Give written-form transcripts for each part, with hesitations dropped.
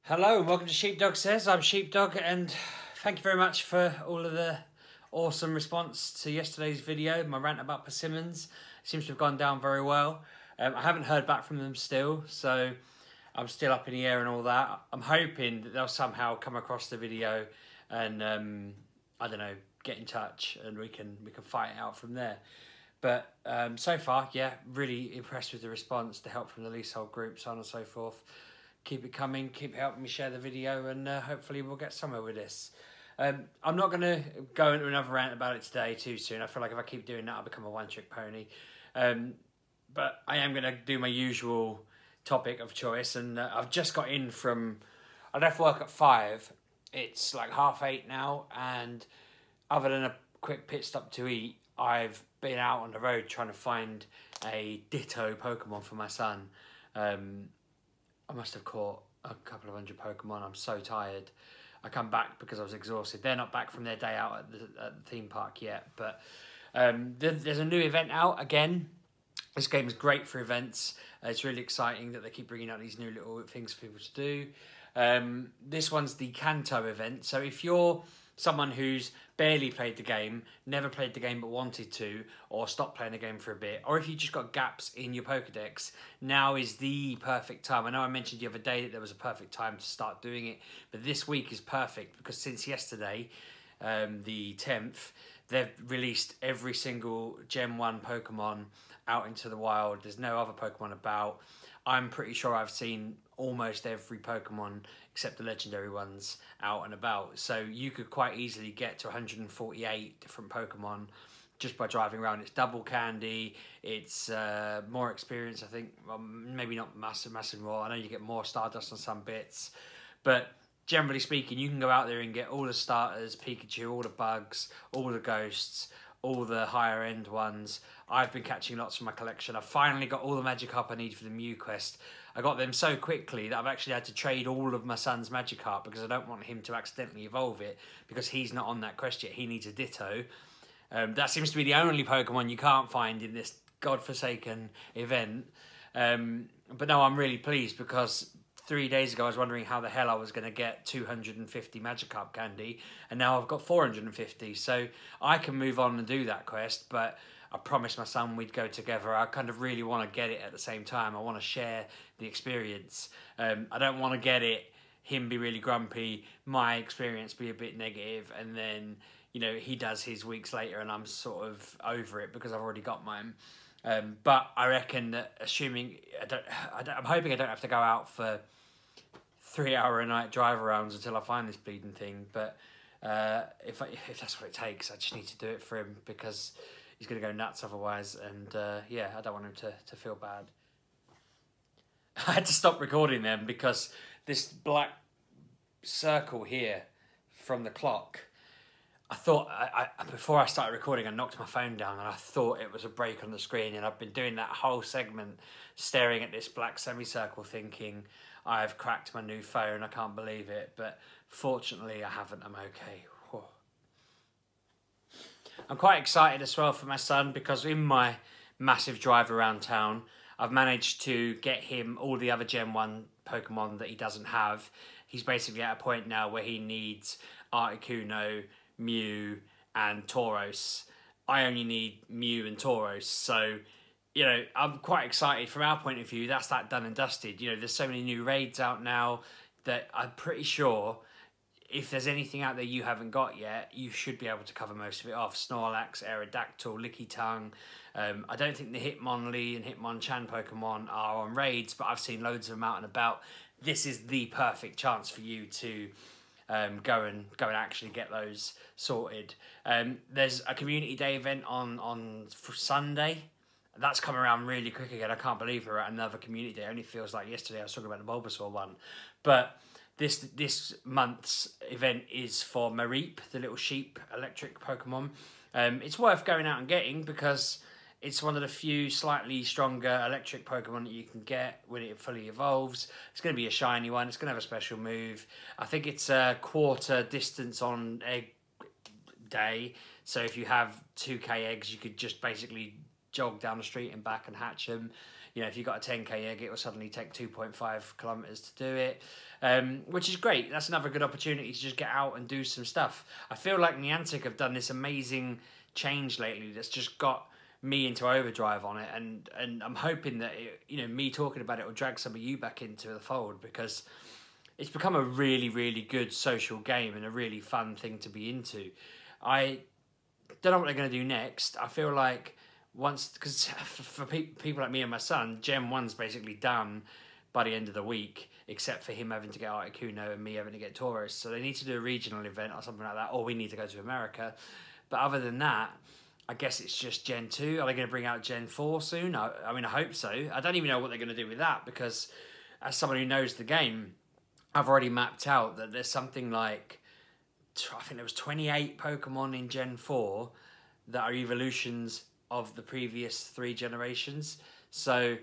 Hello and welcome to Sheepdog Says. I'm Sheepdog and thank you very much for all of the awesome response to yesterday's video. My rant about persimmons seems to have gone down very well. I haven't heard back from them still, so I'm still up in the air and all that. I'm hoping that they'll somehow come across the video and I don't know, get in touch and we can fight it out from there. But so far, yeah, really impressed with the response, the help from the leasehold group, so on and so forth. Keep it coming, keep helping me share the video, and hopefully we'll get somewhere with this. I'm not going to go into another rant about it today too soon. I feel like if I keep doing that, I'll become a one-trick pony. But I am going to do my usual topic of choice, and I've just got in from... I left work at 5. It's like 8:30 now, and other than a quick pit stop to eat, I've been out on the road trying to find a Ditto Pokemon for my son. I must have caught a couple of hundred Pokemon. I'm so tired. I come back because I was exhausted. They're not back from their day out at the theme park yet. But there's a new event out again. This game is great for events. It's really exciting that they keep bringing out these new little things for people to do. This one's the Kanto event. So if you're someone who's barely played the game, never played the game but wanted to, or stopped playing the game for a bit, or if you just got gaps in your Pokedex, now is the perfect time. I know I mentioned the other day that there was a perfect time to start doing it, but this week is perfect because since yesterday, the 10th, they've released every single Gen 1 Pokemon out into the wild. There's no other Pokemon about. I'm pretty sure I've seen almost every Pokemon except the legendary ones out and about. So you could quite easily get to 148 different Pokemon just by driving around. It's double candy, it's more experience, I think. Well, maybe not massive more. I know you get more Stardust on some bits. But generally speaking, you can go out there and get all the starters, Pikachu, all the bugs, all the ghosts, all the higher end ones. I've been catching lots from my collection. I've finally got all the Magikarp I need for the Mew Quest. I got them so quickly that I've actually had to trade all of my son's Magikarp because I don't want him to accidentally evolve it because he's not on that quest yet. He needs a Ditto. That seems to be the only Pokemon you can't find in this godforsaken event. But no, I'm really pleased because 3 days ago I was wondering how the hell I was going to get 250 Magikarp candy, and now I've got 450. So I can move on and do that quest, but I promised my son we'd go together. I kind of really want to get it at the same time. I want to share the experience. I don't want to get it, him be really grumpy, my experience be a bit negative, and then, you know, he does his weeks later and I'm sort of over it because I've already got mine. But I reckon that assuming, I'm hoping I don't have to go out for 3 hour a night drive arounds until I find this bleeding thing. But if that's what it takes, I just need to do it for him because he's going to go nuts otherwise. And yeah, I don't want him to feel bad. I had to stop recording them because this black circle here from the clock, I thought, before I started recording, I knocked my phone down and I thought it was a break on the screen, and I've been doing that whole segment staring at this black semicircle thinking, I've cracked my new phone, I can't believe it, but fortunately I haven't, I'm okay. Whew. I'm quite excited as well for my son because in my massive drive around town, I've managed to get him all the other Gen 1 Pokemon that he doesn't have. He's basically at a point now where he needs Articuno, Mew and Tauros. I only need Mew and Tauros, so you know, I'm quite excited from our point of view. That's that done and dusted. You know, there's so many new raids out now that I'm pretty sure if there's anything out there you haven't got yet, you should be able to cover most of it off. Snorlax, Aerodactyl, Lickitung. I don't think the Hitmonlee and Hitmonchan Pokemon are on raids, but I've seen loads of them out and about. This is the perfect chance for you to go and actually get those sorted. There's a community day event on Sunday. That's come around really quick again. I can't believe we're at another community day. It only feels like yesterday I was talking about the Bulbasaur one. But this month's event is for Mareep, the little sheep electric Pokemon. It's worth going out and getting because it's one of the few slightly stronger electric Pokemon that you can get when it fully evolves. It's going to be a shiny one. It's going to have a special move. I think it's a quarter distance on egg day. So if you have 2k eggs, you could just basically jog down the street and back and hatch them. You know, if you've got a 10k egg, it will suddenly take 2.5 kilometers to do it, which is great. That's another good opportunity to just get out and do some stuff. I feel like Niantic have done this amazing change lately that's just got me into overdrive on it, and I'm hoping that you know, me talking about it will drag some of you back into the fold, because it's become a really, really good social game and a really fun thing to be into. I don't know what they're going to do next. I feel like once, because for people like me and my son, Gen 1's basically done by the end of the week, except for him having to get Articuno and me having to get Tauros. So they need to do a regional event or something like that, or we need to go to America. But other than that, I guess it's just Gen 2. Are they going to bring out Gen 4 soon? I mean, I hope so. I don't even know what they're going to do with that, because as someone who knows the game, I've already mapped out that there's something like, I think there was 28 Pokemon in Gen 4 that are evolutions of the previous 3 generations. So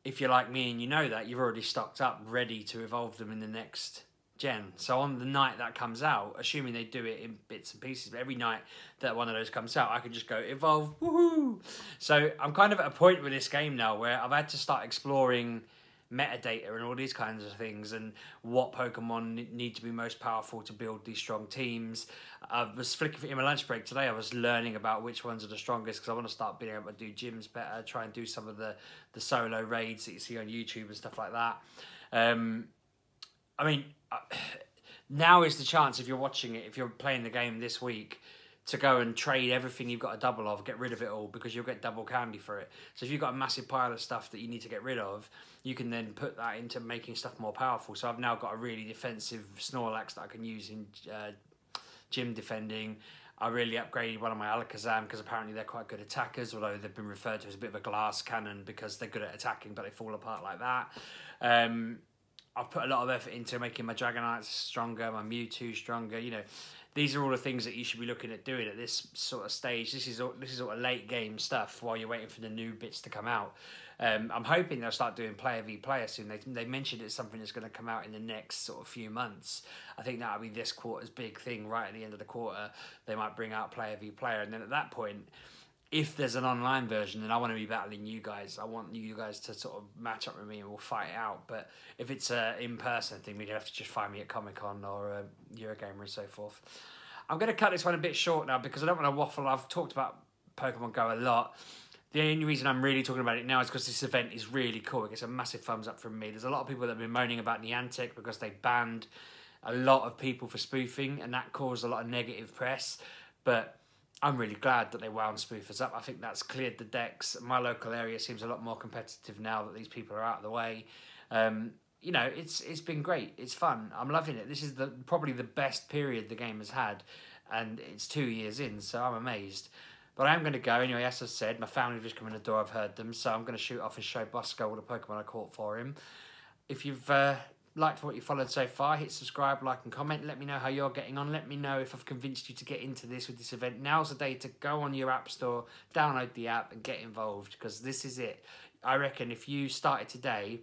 if you're like me and you know that, you've already stocked up ready to evolve them in the next gen. So on the night that comes out, assuming they do it in bits and pieces, but every night that one of those comes out, I can just go evolve, woohoo! So I'm kind of at a point with this game now where I've had to start exploring metadata and all these kinds of things, and what Pokemon need to be most powerful to build these strong teams. I was flicking in my lunch break today, I was learning about which ones are the strongest, because I want to start being able to do gyms better, try and do some of the solo raids that you see on YouTube and stuff like that. I mean, now is the chance, if you're watching it, if you're playing the game this week, to go and trade everything you've got a double of, get rid of it all, because you'll get double candy for it. So if you've got a massive pile of stuff that you need to get rid of, you can then put that into making stuff more powerful. So I've now got a really defensive Snorlax that I can use in gym defending. I really upgraded one of my Alakazam, because apparently they're quite good attackers, although they've been referred to as a bit of a glass cannon because they're good at attacking, but they fall apart like that. I've put a lot of effort into making my Dragonites stronger, my Mewtwo stronger, you know. These are all the things that you should be looking at doing at this sort of stage. This is all late game stuff while you're waiting for the new bits to come out. I'm hoping they'll start doing player v player soon. They mentioned it's something that's going to come out in the next sort of few months. I think that'll be this quarter's big thing. Right at the end of the quarter, they might bring out player v player, and then at that point, if there's an online version, then I want to be battling you guys. I want you guys to sort of match up with me and we'll fight it out. But if it's an in-person thing, you'd have to just find me at Comic-Con or Eurogamer and so forth. I'm going to cut this one a bit short now because I don't want to waffle. I've talked about Pokemon Go a lot. The only reason I'm really talking about it now is because this event is really cool. It gets a massive thumbs up from me. There's a lot of people that have been moaning about Niantic because they banned a lot of people for spoofing, and that caused a lot of negative press. But I'm really glad that they wound spoofers up. I think that's cleared the decks. My local area seems a lot more competitive now that these people are out of the way. You know, it's been great. It's fun. I'm loving it. This is probably the best period the game has had, and it's 2 years in, so I'm amazed. But I am going to go anyway. As I've said, my family have just come in the door. I've heard them, so I'm going to shoot off and show Bosco all the Pokemon I caught for him. If you've liked what you followed so far, hit subscribe, like and comment. Let me know how you're getting on. Let me know if I've convinced you to get into this with this event. Now's the day to go on your app store, download the app and get involved, because this is it. I reckon if you started today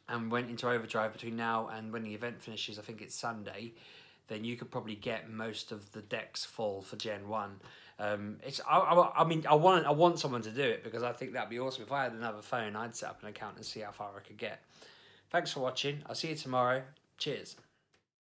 and went into overdrive between now and when the event finishes, I think it's Sunday, then you could probably get most of the decks full for Gen 1. I mean, I want someone to do it, because I think that'd be awesome. If I had another phone, I'd set up an account and see how far I could get. Thanks for watching. I'll see you tomorrow. Cheers.